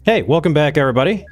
Hey, welcome back, everybody.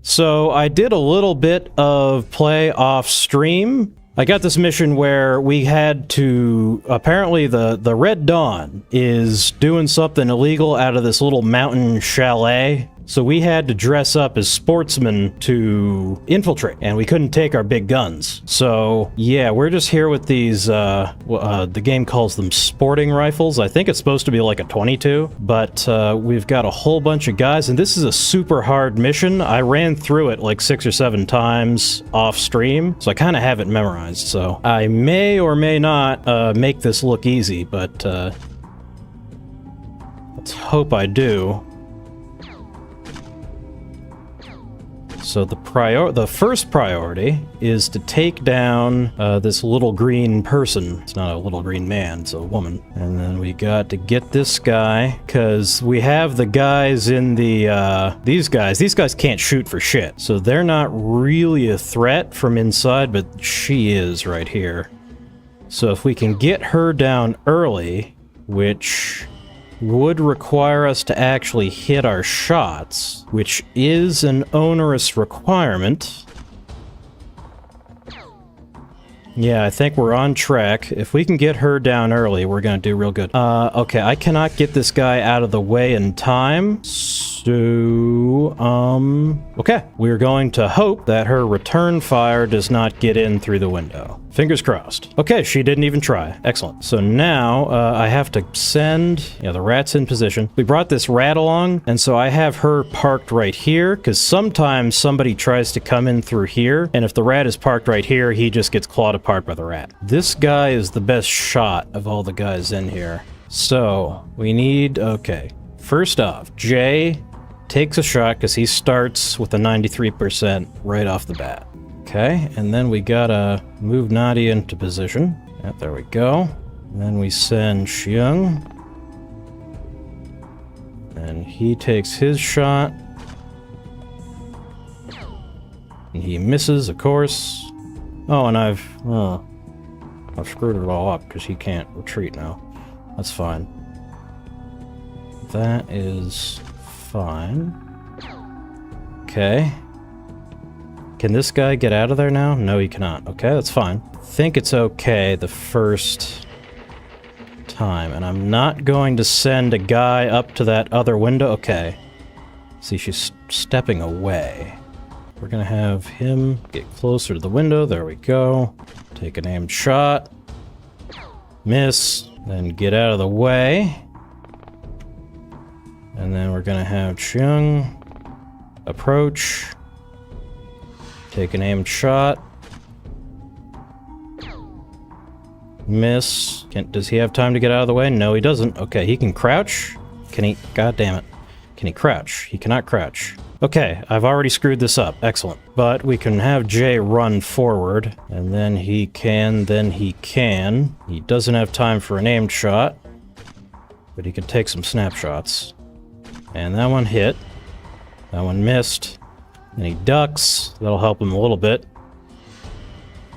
So I did a little bit of play off stream. I got this mission where we had to, apparently the Red Dawn is doing something illegal out of this little mountain chalet. So we had to dress up as sportsmen to infiltrate, and we couldn't take our big guns. So yeah, we're just here with these, the game calls them sporting rifles. I think it's supposed to be like a 22, but we've got a whole bunch of guys, and this is a super hard mission. I ran through it like 6 or 7 times off stream, so I kind of have it memorized. So I may or may not make this look easy, but let's hope I do. So the first priority is to take down this little green person. It's not a little green man, it's a woman. And then we got to get this guy, because we have the guys in the, these guys can't shoot for shit. So they're not really a threat from inside, but she is right here. So if we can get her down early, which would require us to actually hit our shots, which is an onerous requirement. Yeah, I think we're on track. If we can get her down early, we're gonna do real good. Okay, I cannot get this guy out of the way in time, so, okay. We're going to hope that her return fire does not get in through the window. Fingers crossed. Okay, she didn't even try. Excellent. So now, I have to send, yeah, the rat's in position. We brought this rat along, and so I have her parked right here, because sometimes somebody tries to come in through here, and if the rat is parked right here, he just gets clawed apart by the rat. This guy is the best shot of all the guys in here. So, we need, okay. First off, Jay takes a shot because he starts with a 93% right off the bat. Okay, and then we gotta move Nadia into position. Yep, there we go. And then we send Xiang. And he takes his shot. And he misses, of course. Oh, and I've screwed it all up because he can't retreat now. That's fine. That is fine. Okay. Can this guy get out of there now? No, he cannot. Okay, that's fine. I think it's okay the first time, and I'm not going to send a guy up to that other window. Okay. See, she's stepping away. We're gonna have him get closer to the window. There we go. Take an aimed shot. Miss. Then get out of the way. And then we're gonna have Chung approach. Take an aimed shot. Miss. Does he have time to get out of the way? No, he doesn't. Okay, he can crouch. Can he? God damn it. Can he crouch? He cannot crouch. Okay, I've already screwed this up. Excellent. But we can have Jay run forward, and then he can. He doesn't have time for an aimed shot, but he can take some snapshots. And that one hit. That one missed. And he ducks. That'll help him a little bit.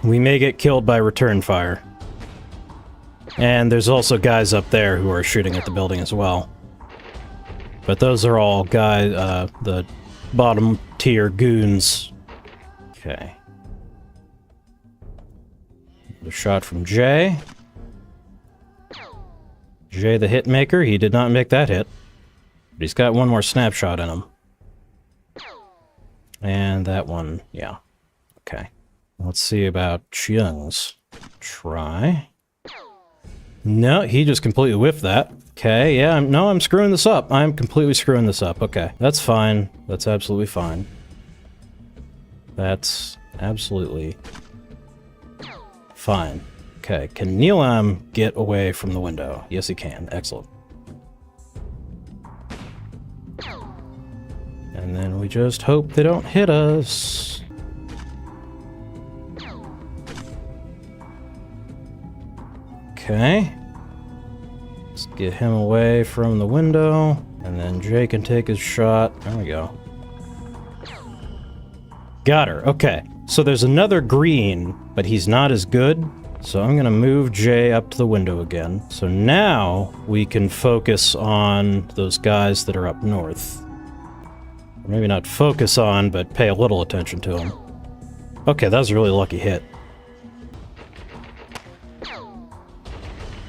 We may get killed by return fire. And there's also guys up there who are shooting at the building as well. But those are all guys, the bottom tier goons. Okay. A shot from Jay. Jay the hitmaker. He did not make that hit. But he's got one more snapshot in him. And that one, yeah. Okay. Let's see about Chiang's. Try. No, he just completely whiffed that. Okay, yeah, I'm screwing this up. I'm completely screwing this up. Okay, that's fine. That's absolutely fine. That's absolutely fine. Okay, can Neelam get away from the window? Yes, he can. Excellent. And then we just hope they don't hit us. Okay. Let's get him away from the window. And then Jay can take his shot. There we go. Got her. Okay. So there's another green, but he's not as good. So I'm going to move Jay up to the window again. So now we can focus on those guys that are up north. Maybe not focus on, but pay a little attention to him. Okay, that was a really lucky hit.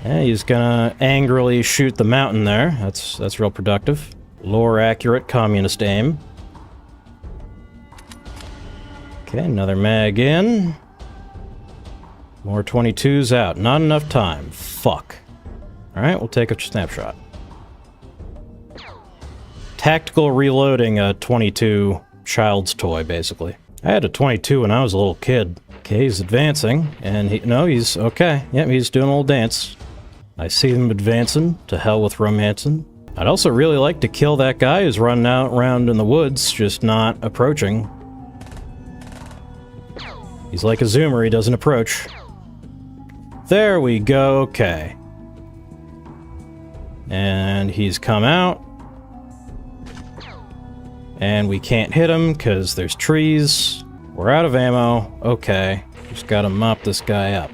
Yeah, he's gonna angrily shoot the mountain there. That's real productive. Lore accurate communist aim. Okay, another mag in. More 22s out. Not enough time. Fuck. Alright, we'll take a snapshot. Tactical reloading a 22 child's toy, basically. I had a 22 when I was a little kid. Okay, he's advancing, and he's okay. Yep, he's doing a little dance. I see him advancing. To hell with romancing. I'd also really like to kill that guy who's running out around in the woods, just not approaching. He's like a zoomer, he doesn't approach. There we go, okay. And he's come out. And we can't hit him because there's trees. We're out of ammo. Okay. Just gotta mop this guy up.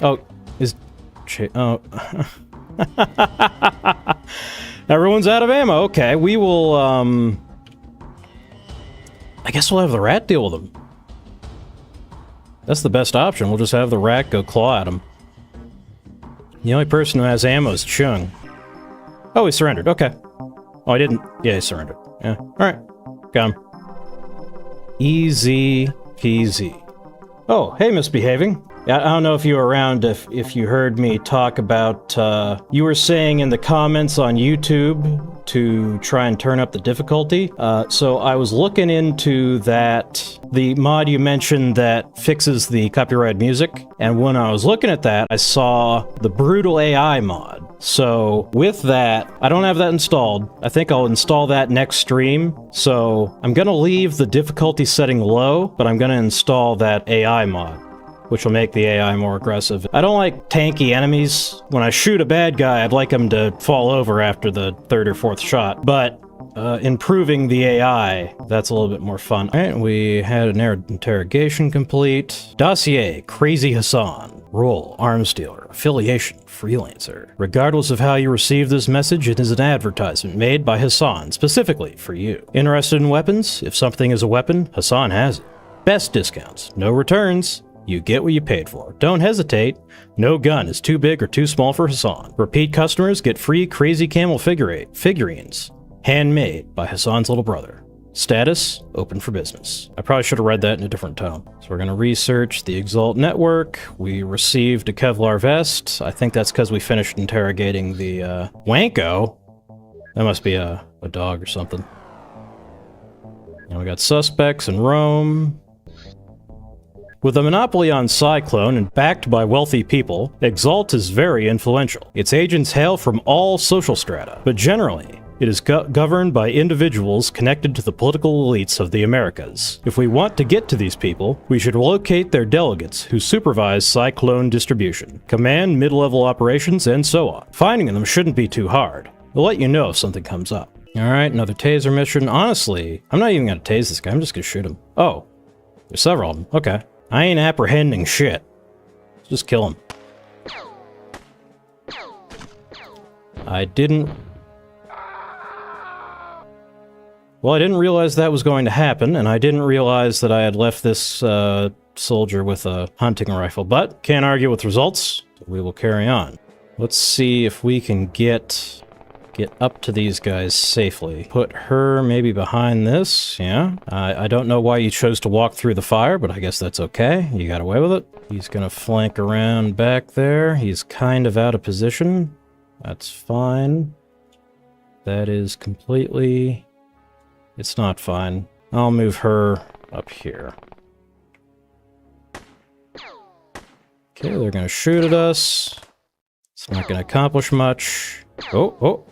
Oh, oh. Everyone's out of ammo. Okay, we will, I guess we'll have the rat deal with him. That's the best option. We'll just have the rat go claw at him. The only person who has ammo is Chung. Oh, he surrendered. Okay. Oh, I didn't. Yeah, he surrendered. Yeah. Alright. Got him. Easy peasy. Oh, hey, misbehaving. I don't know if you were around, if you heard me talk about, you were saying in the comments on YouTube to try and turn up the difficulty. So I was looking into that, the mod you mentioned that fixes the copyrighted music, and when I was looking at that, I saw the Brutal AI mod. So with that, I don't have that installed. I think I'll install that next stream. So I'm gonna leave the difficulty setting low, but I'm gonna install that AI mod, which will make the AI more aggressive. I don't like tanky enemies. When I shoot a bad guy, I'd like him to fall over after the third or fourth shot, but improving the AI, that's a little bit more fun. All right, we had an interrogation complete. Dossier, Crazy Hassan. Role, arms dealer. Affiliation, freelancer. Regardless of how you receive this message, it is an advertisement made by Hassan specifically for you. Interested in weapons? If something is a weapon, Hassan has it. Best discounts, no returns. You get what you paid for. Don't hesitate. No gun is too big or too small for Hassan. Repeat customers get free Crazy Camel figurines. Handmade by Hassan's little brother. Status, open for business. I probably should have read that in a different tone. So we're going to research the Exalt network. We received a Kevlar vest. I think that's because we finished interrogating the Wanko. That must be a dog or something. And we got suspects in Rome. With a monopoly on Cyclone and backed by wealthy people, Exalt is very influential. Its agents hail from all social strata, but generally, it is governed by individuals connected to the political elites of the Americas. If we want to get to these people, we should locate their delegates who supervise Cyclone distribution, command mid-level operations, and so on. Finding them shouldn't be too hard. We'll let you know if something comes up. Alright, another taser mission. Honestly, I'm not even gonna tase this guy, I'm just gonna shoot him. Oh, there's several of them. Okay. I ain't apprehending shit. Just kill him. I didn't realize that was going to happen, and I didn't realize that I had left this soldier with a hunting rifle, but can't argue with results, so we will carry on. Let's see if we can get up to these guys safely. Put her maybe behind this, yeah. I don't know why you chose to walk through the fire, but I guess that's okay. You got away with it. He's gonna flank around back there. He's kind of out of position. That's fine. That is completely... It's not fine. I'll move her up here. Okay, they're gonna shoot at us. It's not gonna accomplish much. Oh.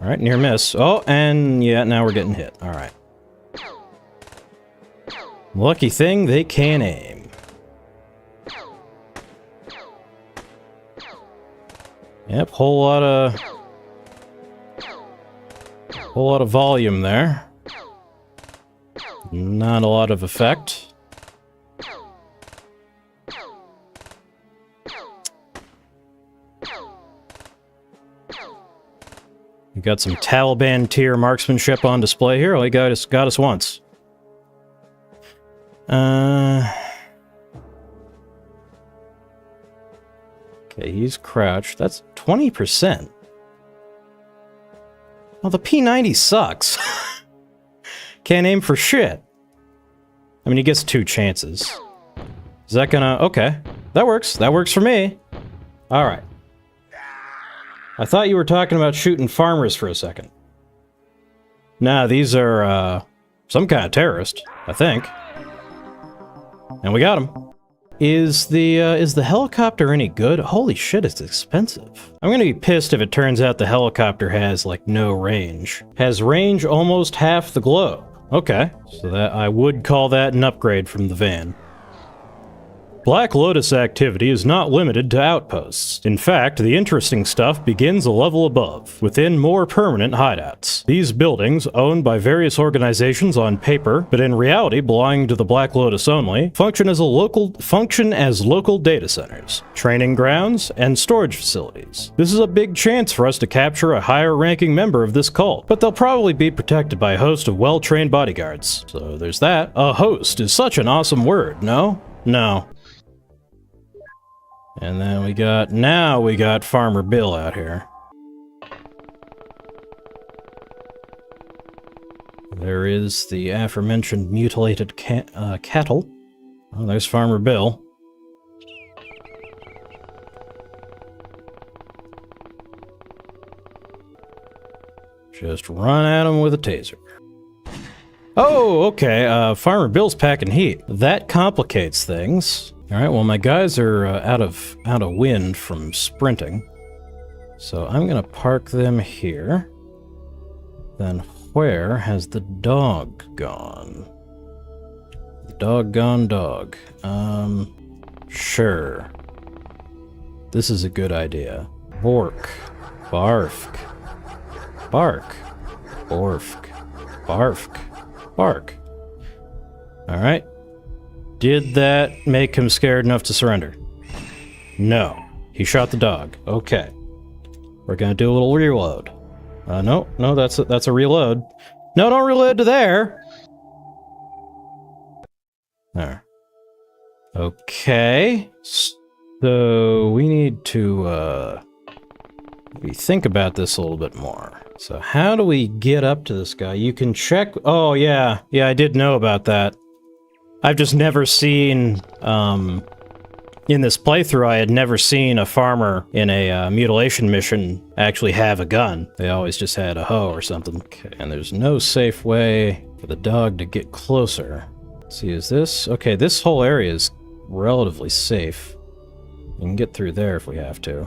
Alright, near miss. Oh, and yeah, now we're getting hit. Alright. Lucky thing, they can't aim. Yep, whole lot of volume there. Not a lot of effect. We got some Taliban tier marksmanship on display here. Only got us once. Okay, he's crouched. That's 20%. Well, the P90 sucks. Can't aim for shit. I mean, he gets 2 chances. Is that gonna... Okay. That works. That works for me. Alright. I thought you were talking about shooting farmers for a second. Nah, these are, some kind of terrorist, I think. And we got him. Is the helicopter any good? Holy shit, it's expensive. I'm gonna be pissed if it turns out the helicopter has, like, no range. Has range almost half the globe. Okay, so that I would call that an upgrade from the van. Black Lotus activity is not limited to outposts. In fact, the interesting stuff begins a level above, within more permanent hideouts. These buildings, owned by various organizations on paper, but in reality belonging to the Black Lotus only, function as local data centers, training grounds, and storage facilities. This is a big chance for us to capture a higher-ranking member of this cult, but they'll probably be protected by a host of well-trained bodyguards. So there's that. A host is such an awesome word, no? No. And then now we got Farmer Bill out here. There is the aforementioned mutilated cattle. Oh, there's Farmer Bill. Just run at him with a taser. Oh, okay, Farmer Bill's packing heat. That complicates things. Alright, well my guys are out of wind from sprinting. So I'm gonna park them here. Then where has the dog gone? The doggone dog. Sure. This is a good idea. Bork. Barfk. Bark. Borfk. Barfk. Bark. Alright. Did that make him scared enough to surrender? No. He shot the dog. Okay. We're gonna do a little reload. No, that's a reload. No, don't reload to there! There. Okay. So, we need to, maybe think about this a little bit more. So, how do we get up to this guy? You can check... Oh, yeah. Yeah, I did know about that. I've just never seen, in this playthrough, I had never seen a farmer in a mutilation mission actually have a gun. They always just had a hoe or something. Okay, and there's no safe way for the dog to get closer. Let's see, is this... Okay, this whole area is relatively safe. We can get through there if we have to.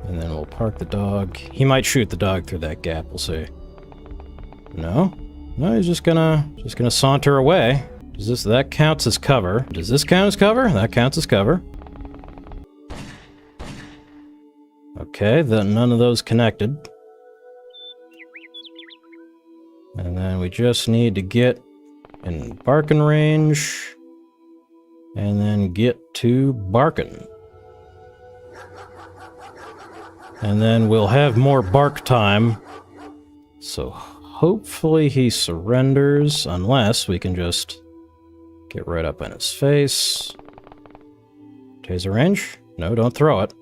And then we'll park the dog. He might shoot the dog through that gap, we'll see. No? No, he's just gonna saunter away. That counts as cover. Does this count as cover? That counts as cover. Okay, then none of those connected. And then we just need to get in barking range. And then get to barking. And then we'll have more bark time. So hopefully he surrenders, unless we can just... get right up in his face. Taser range? No, don't throw it.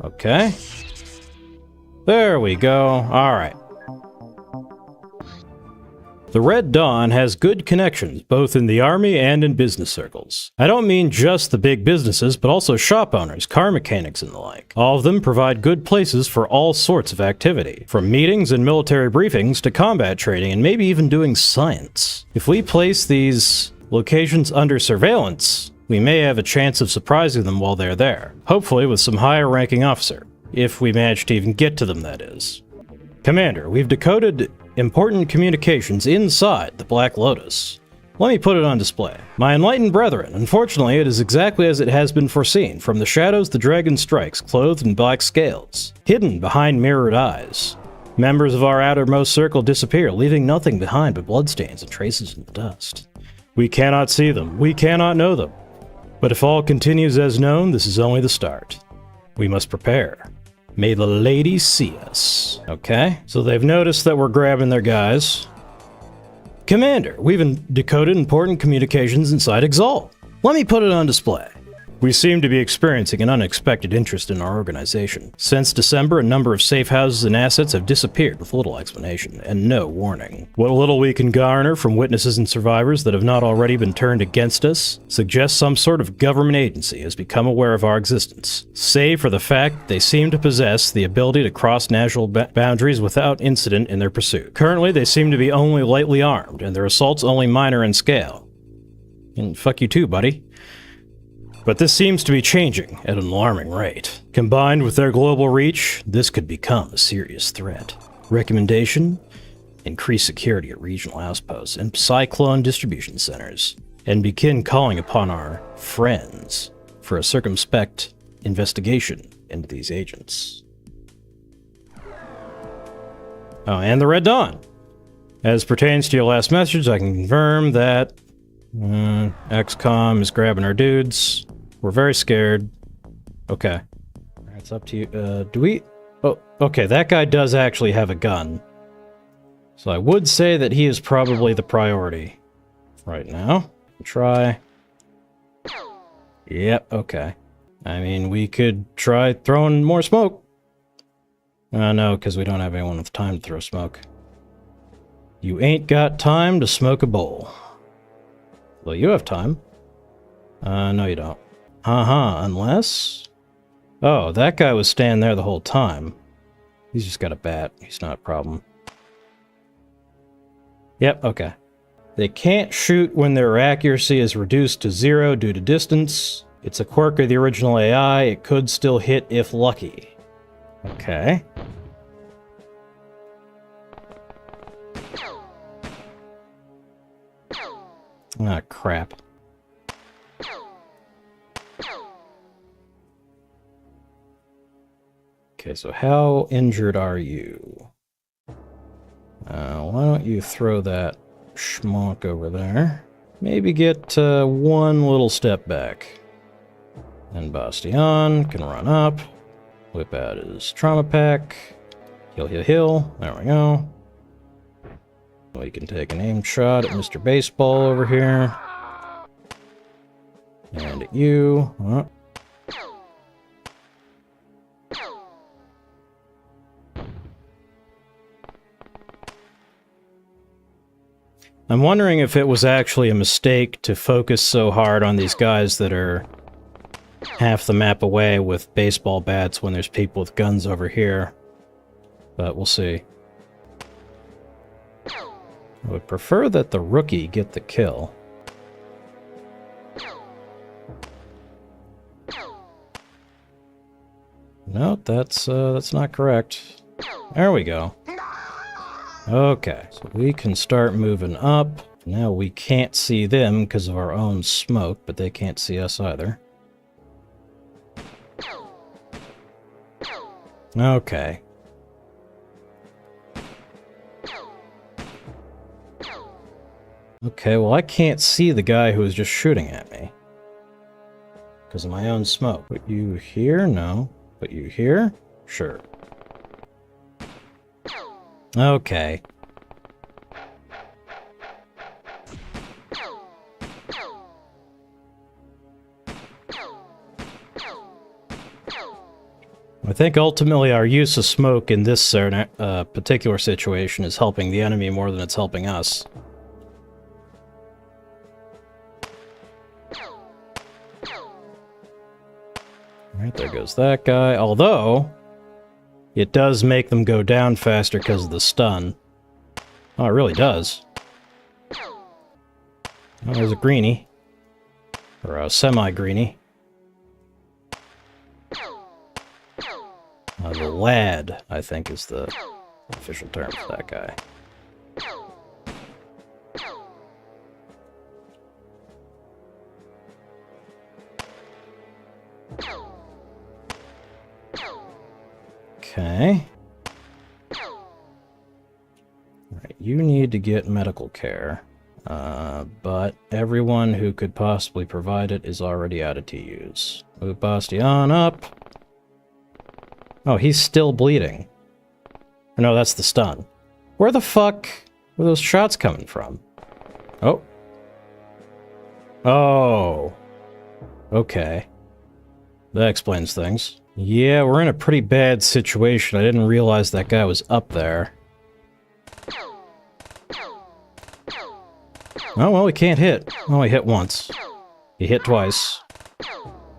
Okay. There we go. Alright. The Red Dawn has good connections, both in the army and in business circles. I don't mean just the big businesses, but also shop owners, car mechanics, and the like. All of them provide good places for all sorts of activity, from meetings and military briefings to combat training and maybe even doing science. If we place these locations under surveillance, we may have a chance of surprising them while they're there, hopefully with some higher ranking officer. If we manage to even get to them, that is. Commander, we've decoded important communications inside the Black Lotus. Let me put it on display. My enlightened brethren, unfortunately it is exactly as it has been foreseen. From the shadows the dragon strikes, clothed in black scales, hidden behind mirrored eyes. Members of our outermost circle disappear, leaving nothing behind but bloodstains and traces in the dust. We cannot see them, we cannot know them. But if all continues as known, this is only the start. We must prepare. May the ladies see us. Okay, so they've noticed that we're grabbing their guys. Commander, we've decoded important communications inside Exalt. Let me put it on display. We seem to be experiencing an unexpected interest in our organization. Since December, a number of safe houses and assets have disappeared with little explanation and no warning. What little we can garner from witnesses and survivors that have not already been turned against us suggests some sort of government agency has become aware of our existence, save for the fact they seem to possess the ability to cross national boundaries without incident in their pursuit. Currently, they seem to be only lightly armed, and their assaults only minor in scale. And fuck you too, buddy. But this seems to be changing at an alarming rate. Combined with their global reach, this could become a serious threat. Recommendation? Increase security at regional outposts and cyclone distribution centers, and begin calling upon our friends for a circumspect investigation into these agents. Oh, and the Red Dawn. As pertains to your last message, I can confirm that XCOM is grabbing our dudes. We're very scared. Okay. It's up to you. Do we... Oh, okay, that guy does actually have a gun. So I would say that he is probably the priority right now. Try. Yep, okay. I mean, we could try throwing more smoke. No, because we don't have anyone with time to throw smoke. You ain't got time to smoke a bowl. Well, you have time. No you don't. Unless... Oh, that guy was standing there the whole time. He's just got a bat. He's not a problem. Yep, okay. They can't shoot when their accuracy is reduced to 0 due to distance. It's a quirk of the original AI. It could still hit if lucky. Okay. Ah, crap. Okay, so how injured are you? Why don't you throw that schmuck over there? Maybe get one little step back. And Bastion can run up. Whip out his trauma pack. Heal, heal, heal. There we go. We can take an aim shot at Mr. Baseball over here. And at you. Oh. I'm wondering if it was actually a mistake to focus so hard on these guys that are half the map away with baseball bats when there's people with guns over here. But we'll see. I would prefer that the rookie get the kill. No, that's not correct. There we go. Okay, so we can start moving up. Now we can't see them because of our own smoke, but they can't see us either. Okay. Okay, well I can't see the guy who was just shooting at me. Because of my own smoke. Put you here? No. Put you here? Sure. Okay. I think ultimately our use of smoke in this particular situation is helping the enemy more than it's helping us. Alright, there goes that guy. Although, it does make them go down faster because of the stun. Oh, it really does. Oh, there's a greenie. Or a semi-greenie. The lad, I think, is the official term for that guy. Okay. Alright, you need to get medical care. But everyone who could possibly provide it is already out of TUs. Move Bastion up. Oh, he's still bleeding. Or no, that's the stun. Where the fuck were those shots coming from? Oh. Oh. Okay. That explains things. Yeah, we're in a pretty bad situation. I didn't realize that guy was up there. Oh, well, he can't hit. Oh, he hit once. He hit twice.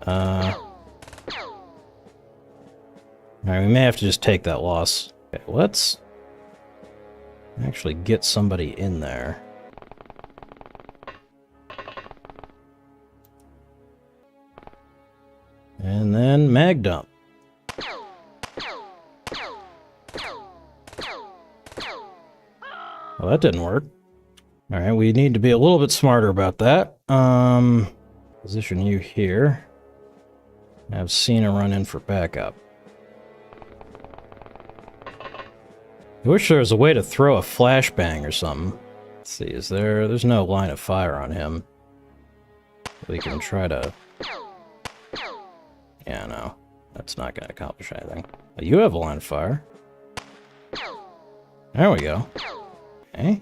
Alright, we may have to just take that loss. Okay, let's actually get somebody in there. And then mag dump. Well, that didn't work. Alright, we need to be a little bit smarter about that. Position you here. Have Cena run in for backup. I wish there was a way to throw a flashbang or something. Let's see, there's no line of fire on him. We can try to... Yeah, no. That's not going to accomplish anything. But you have a line of fire. There we go. Okay.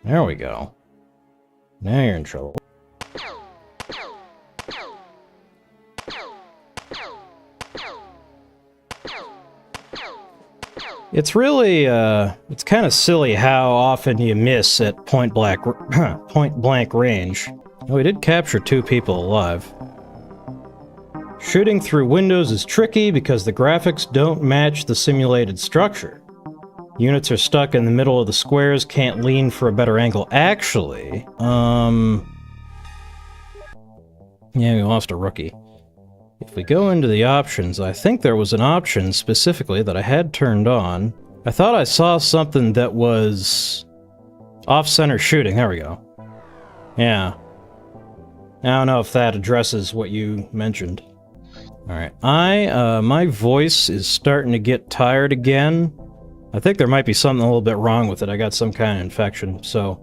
There we go. Now you're in trouble. It's really, it's kind of silly how often you miss at point blank range. Oh, we did capture 2 people alive. Shooting through windows is tricky because the graphics don't match the simulated structure. Units are stuck in the middle of the squares, can't lean for a better angle. Actually, yeah, we lost a rookie. If we go into the options, I think there was an option specifically that I had turned on. I thought I saw something that was off-center shooting. There we go. Yeah. I don't know if that addresses what you mentioned. Alright, my voice is starting to get tired again. I think there might be something a little bit wrong with it. I got some kind of infection, so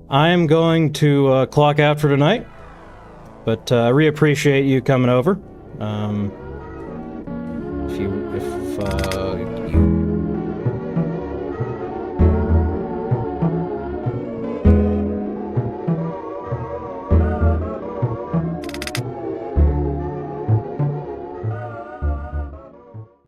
I am going to clock out for tonight. But I really appreciate you coming over. If you